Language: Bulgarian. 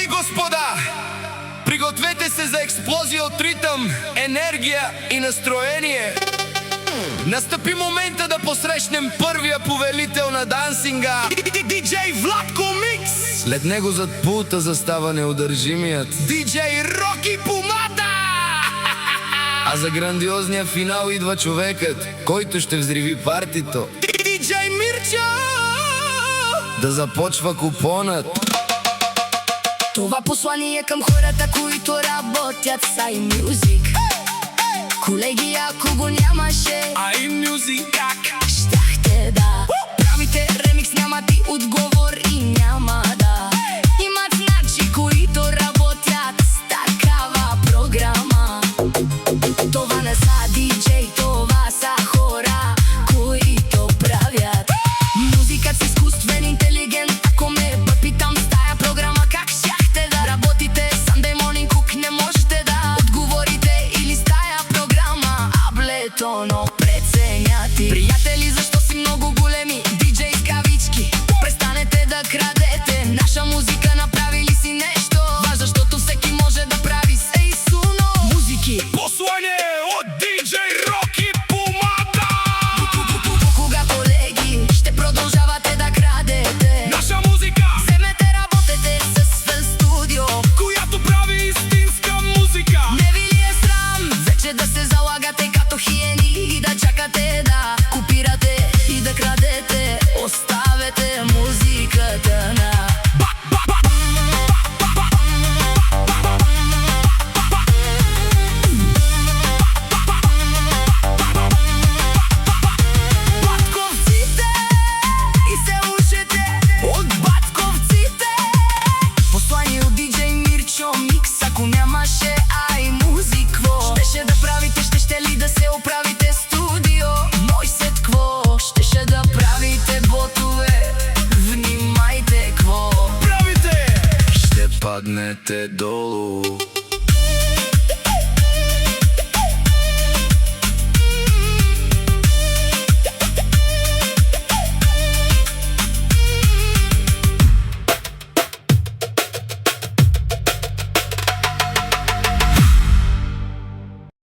и господа, пригответе се за експлозия от ритъм, енергия и настроение. Настъпи момента да посрещнем първия повелител на дансинга, диджей Владко Микс. След него зад пулта застава неудържимият диджей Роки Помада. А за грандиозния финал идва човекът, който ще взриви партито, диджей Мирчо. Да започва купонът. Това послание към хората, които работят с iMusic. Колеги, ако го нямаше iMusic как щяхте да правите ремикс, няма ти отговор и няма да